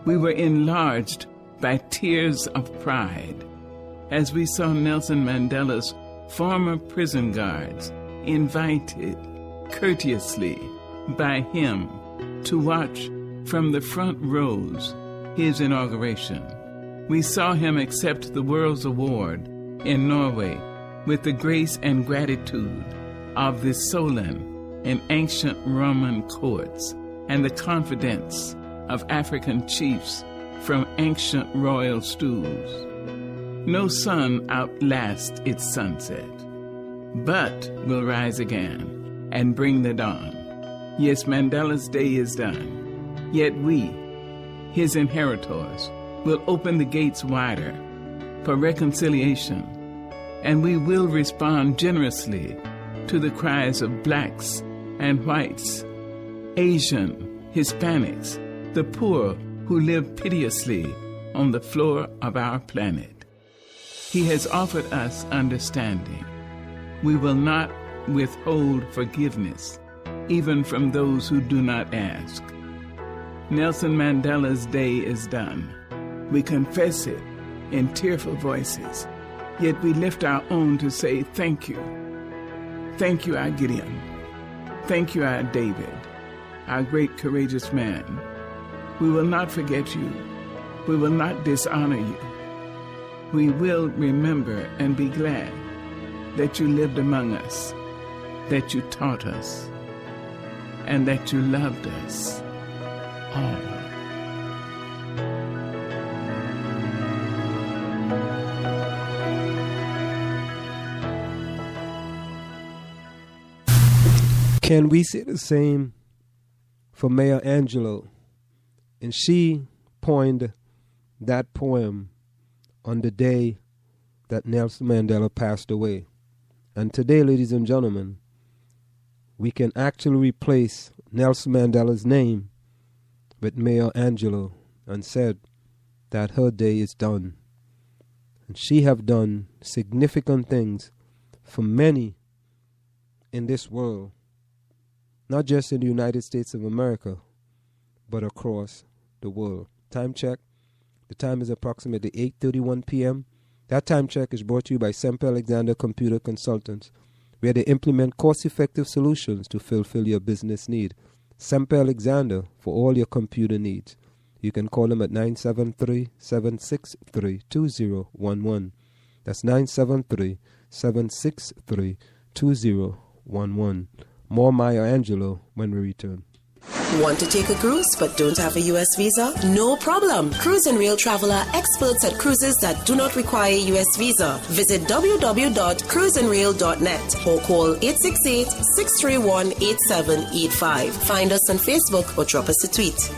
We were enlarged by tears of pride as we saw Nelson Mandela's former prison guards invited courteously by him to watch from the front rows his inauguration. We saw him accept the World's Award in Norway with the grace and gratitude of the Solon in ancient Roman courts and the confidence of African chiefs from ancient royal stools. No sun outlasts its sunset, but will rise again and bring the dawn. Yes, Mandela's day is done, yet we, his inheritors, will open the gates wider for reconciliation, and we will respond generously to the cries of blacks and whites, Asian, Hispanics, the poor who live piteously on the floor of our planet. He has offered us understanding. We will not withhold forgiveness, even from those who do not ask. Nelson Mandela's day is done. We confess it in tearful voices, yet we lift our own to say thank you. Thank you, our Gideon. Thank you, our David, our great courageous man. We will not forget you. We will not dishonor you. We will remember and be glad that you lived among us, that you taught us, and that you loved us all. Can we say the same for Maya Angelou? And she penned that poem on the day that Nelson Mandela passed away. And today, ladies and gentlemen, we can actually replace Nelson Mandela's name with Maya Angelou and said that her day is done. And she have done significant things for many in this world, not just in the United States of America, but across the world. Time check. The time is approximately 8:31 p.m. That time check is brought to you by Semper Alexander Computer Consultants, where they implement cost-effective solutions to fulfill your business need. Semper Alexander for all your computer needs. You can call them at 973-763-2011. That's 973-763-2011. More Maya Angelou when we return. Want to take a cruise but don't have a U.S. visa? No problem. Cruise and Rail Travel are experts at cruises that do not require a U.S. visa. Visit www.cruiseandrail.net or call 868-631-8785. Find us on Facebook or drop us a tweet.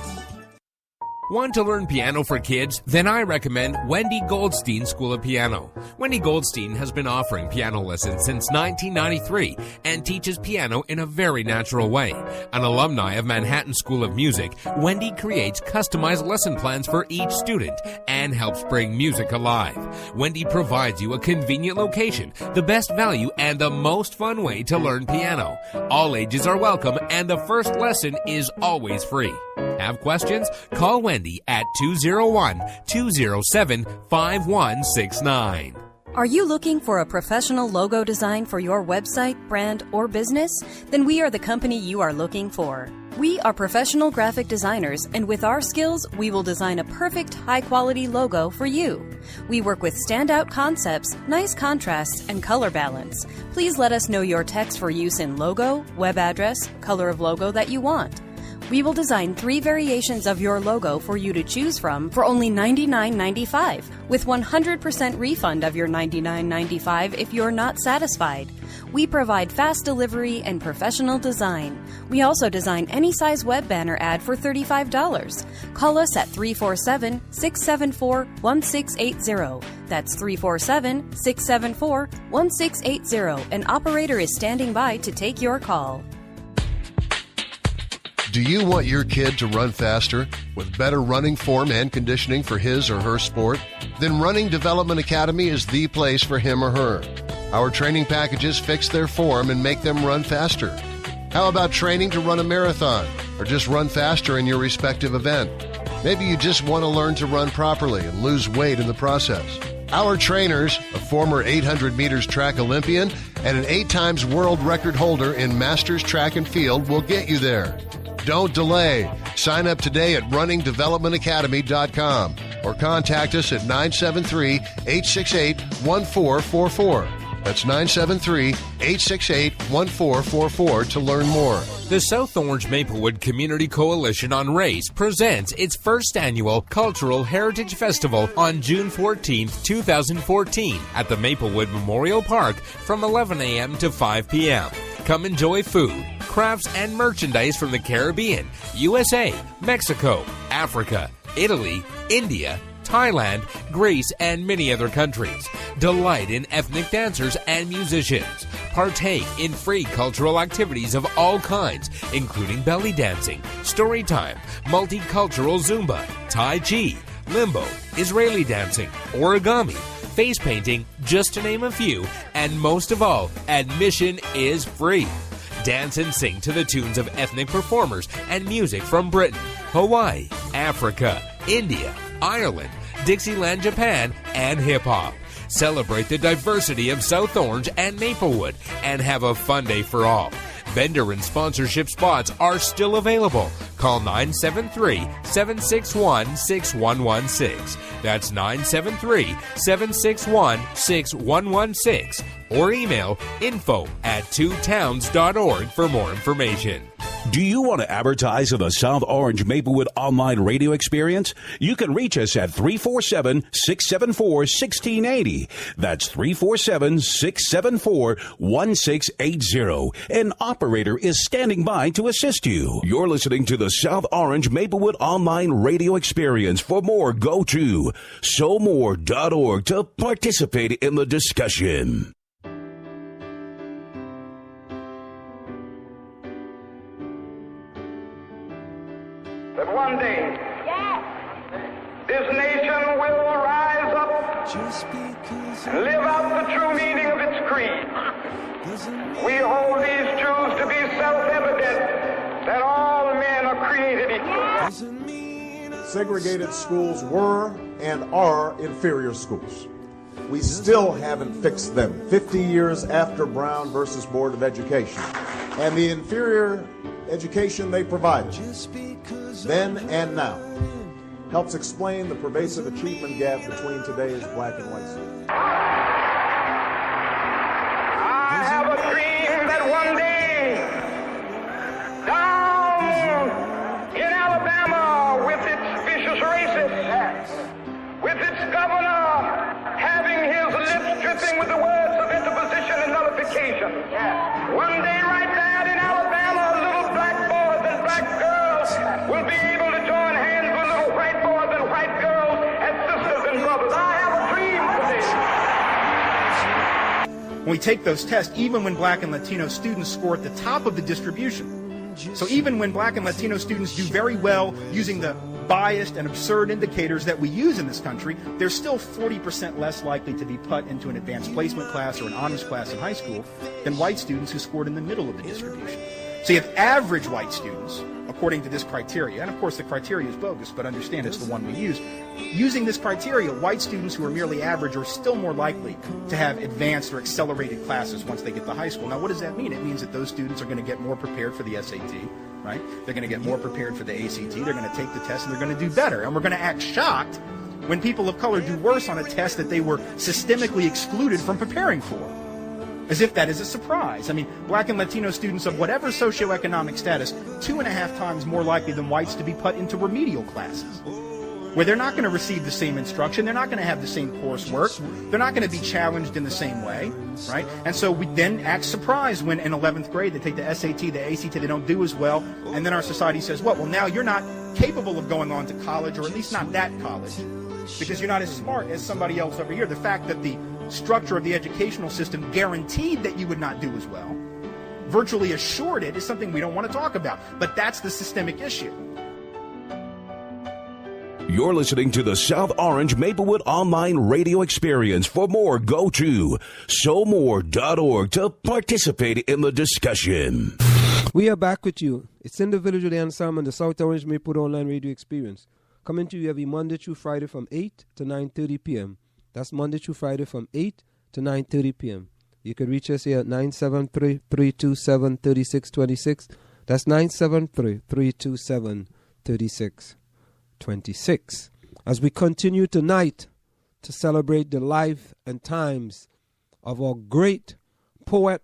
Want to learn piano for kids? Then I recommend Wendy Goldstein School of Piano. Wendy Goldstein has been offering piano lessons since 1993 and teaches piano in a very natural way. An alumni of Manhattan School of Music, Wendy creates customized lesson plans for each student and helps bring music alive. Wendy provides you a convenient location, the best value, and the most fun way to learn piano. All ages are welcome and the first lesson is always free. Have questions? Call Wendy at 201-207-5169. Are you looking for a professional logo design for your website, brand, or business? Then we are the company you are looking for. We are professional graphic designers, and with our skills, we will design a perfect, high-quality logo for you. We work with standout concepts, nice contrasts, and color balance. Please let us know your text for use in logo, web address, color of logo that you want. We will design 3 variations of your logo for you to choose from for only $99.95, with 100% refund of your $99.95 if you're not satisfied. We provide fast delivery and professional design. We also design any size web banner ad for $35. Call us at 347-674-1680. That's 347-674-1680. An operator is standing by to take your call. Do you want your kid to run faster with better running form and conditioning for his or her sport? Then Running Development Academy is the place for him or her. Our training packages fix their form and make them run faster. How about training to run a marathon or just run faster in your respective event? Maybe you just want to learn to run properly and lose weight in the process. Our trainers, a former 800 meters track Olympian and an 8 times world record holder in Masters Track and Field, will get you there. Don't delay. Sign up today at runningdevelopmentacademy.com or contact us at 973-868-1444. That's 973-868-1444 to learn more. The South Orange Maplewood Community Coalition on Race presents its first annual Cultural Heritage Festival on June 14, 2014 at the Maplewood Memorial Park from 11 a.m. to 5 p.m. Come enjoy food, crafts, and merchandise from the Caribbean, USA, Mexico, Africa, Italy, India, Thailand, Greece, and many other countries. Delight in ethnic dancers and musicians. Partake in free cultural activities of all kinds, including belly dancing, story time, multicultural Zumba, Tai Chi, Limbo, Israeli dancing, origami, face painting, just to name a few, and most of all, admission is free. Dance and sing to the tunes of ethnic performers and music from Britain, Hawaii, Africa, India, Ireland, Dixieland, Japan, and hip-hop. Celebrate the diversity of South Orange and Maplewood and have a fun day for all. Vendor and sponsorship spots are still available. Call 973-761-6116. That's 973-761-6116. Or email info@twotowns.org for more information. Do you want to advertise on the South Orange Maplewood online radio experience? You can reach us at 347-674-1680. That's 347-674-1680. An operator is standing by to assist you. You're listening to the South Orange Maplewood online radio experience. For more, go to SoMore.org to participate in the discussion. That one day, this nation will rise up and live out the true meaning of its creed. We hold these truths to be self-evident, that all men are created equal. Segregated schools were and are inferior schools. We still haven't fixed them 50 years after Brown versus Board of Education. And the inferior education they provided then and now helps explain the pervasive achievement gap between today's black and white students. I have a dream that one day, down in Alabama, with its vicious racists, with its governor having his lips dripping with the words of interposition and nullification, one day right there in Alabama, little black boys and black girls will be able to join hands with little white boys and white girls as sisters and brothers. I have a dream today. When we take those tests, even when black and Latino students score at the top of the distribution, so even when black and Latino students do very well using the biased and absurd indicators that we use in this country, they're still 40% less likely to be put into an advanced placement class or an honors class in high school than white students who scored in the middle of the distribution. So you have average white students, according to this criteria, and of course the criteria is bogus, but understand it's the one we use. Using this criteria, white students who are merely average are still more likely to have advanced or accelerated classes once they get to high school. Now, what does that mean? It means that those students are going to get more prepared for the SAT, right? They're going to get more prepared for the ACT. They're going to take the test and they're going to do better. And we're going to act shocked when people of color do worse on a test that they were systemically excluded from preparing for, as if that is a surprise. I mean, black and Latino students of whatever socioeconomic status, 2.5 times more likely than whites to be put into remedial classes, where they're not going to receive the same instruction, they're not going to have the same coursework, they're not going to be challenged in the same way, right? And so we then act surprised when in 11th grade they take the SAT, the ACT, they don't do as well, and then our society says, what? Well, now you're not capable of going on to college, or at least not that college, because you're not as smart as somebody else over here. The fact that the structure of the educational system guaranteed that you would not do as well, virtually assured it, is something we don't want to talk about. But that's the systemic issue. You're listening to the South Orange Maplewood online radio experience. For more, go to SoMore.org to participate in the discussion. We are back with you. It's in the Village with Anselm and the South Orange Maplewood online radio experience. coming to you every Monday through Friday from 8 to 9:30 p.m. That's Monday through Friday from 8 to 9:30 p.m. You can reach us here at 973-327-3626. That's 973-327-3626. As we continue tonight to celebrate the life and times of our great poet,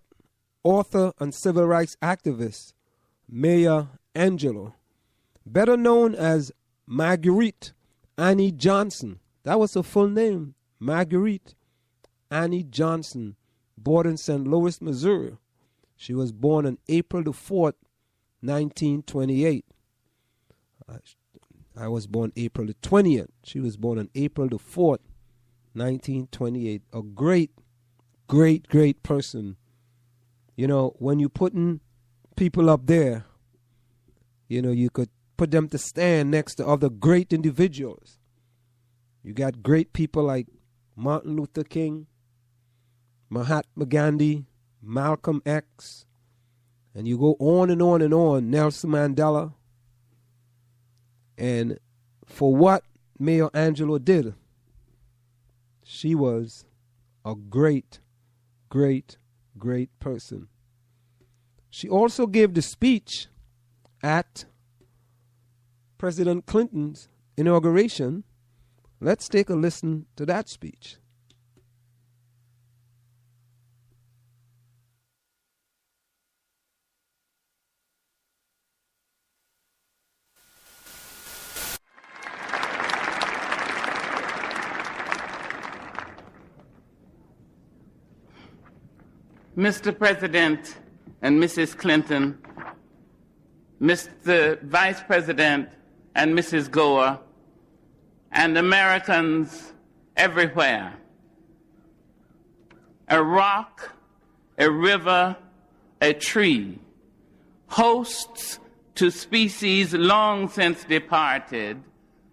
author, and civil rights activist, Maya Angelou, better known as Marguerite Annie Johnson. That was her full name, Marguerite Annie Johnson, born in St. Louis, Missouri. She was born on April the 4th, 1928. I was born April the 20th. She was born on April the 4th, 1928. A great, great, great person. You know, when you're putting people up there, you know, you could put them to stand next to other great individuals. You got great people like Martin Luther King, Mahatma Gandhi, Malcolm X, and you go on and on and on, Nelson Mandela. And for what Maya Angelou did, she was a great, great, great person. She also gave the speech at President Clinton's inauguration. Let's take a listen to that speech. Mr. President and Mrs. Clinton, Mr. Vice President and Mrs. Gore, and Americans everywhere. A rock, a river, a tree, hosts to species long since departed,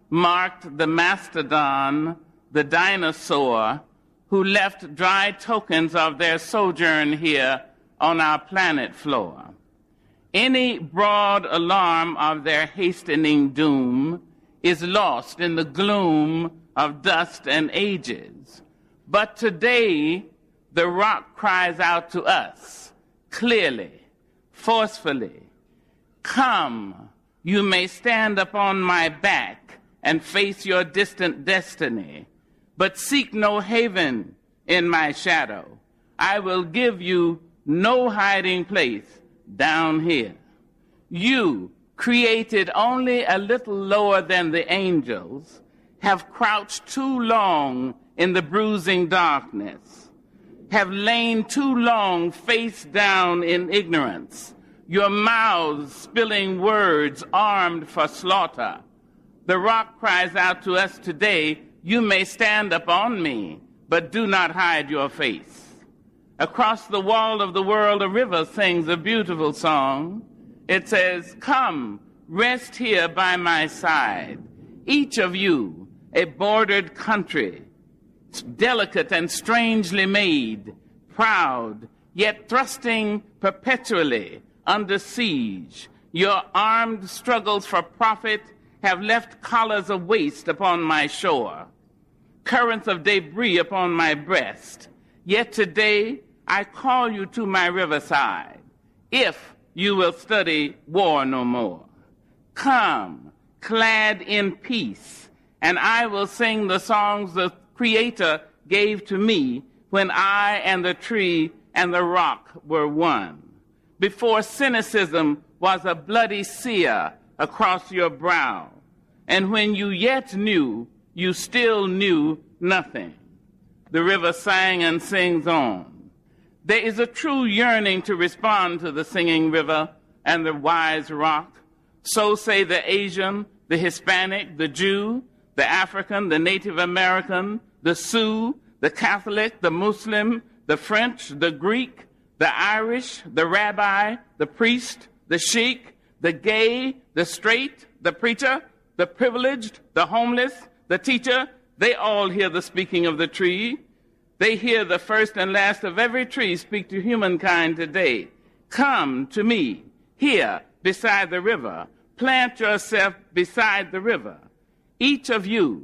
marked the mastodon, the dinosaur, who left dry tokens of their sojourn here on our planet floor. Any broad alarm of their hastening doom is lost in the gloom of dust and ages. But today, the rock cries out to us, clearly, forcefully, "Come, you may stand upon my back and face your distant destiny, but seek no haven in my shadow. I will give you no hiding place down here. You, created only a little lower than the angels, have crouched too long in the bruising darkness, have lain too long face down in ignorance, your mouths spilling words armed for slaughter. The rock cries out to us today, you may stand upon me, but do not hide your face. Across the wall of the world, a river sings a beautiful song. It says, come, rest here by my side. Each of you, a bordered country, delicate and strangely made, proud, yet thrusting perpetually under siege. Your armed struggles for profit have left collars of waste upon my shore, currents of debris upon my breast. Yet today I call you to my riverside, if you will study war no more. Come, clad in peace, and I will sing the songs the Creator gave to me when I and the tree and the rock were one. Before cynicism was a bloody sear across your brow, and when you yet knew, you still knew nothing. The river sang and sings on. There is a true yearning to respond to the singing river and the wise rock. So say the Asian, the Hispanic, the Jew, the African, the Native American, the Sioux, the Catholic, the Muslim, the French, the Greek, the Irish, the rabbi, the priest, the sheik, the gay, the straight, the preacher, the privileged, the homeless, the teacher. They all hear the speaking of the tree. They hear the first and last of every tree speak to humankind today. Come to me, here beside the river. Plant yourself beside the river. each of you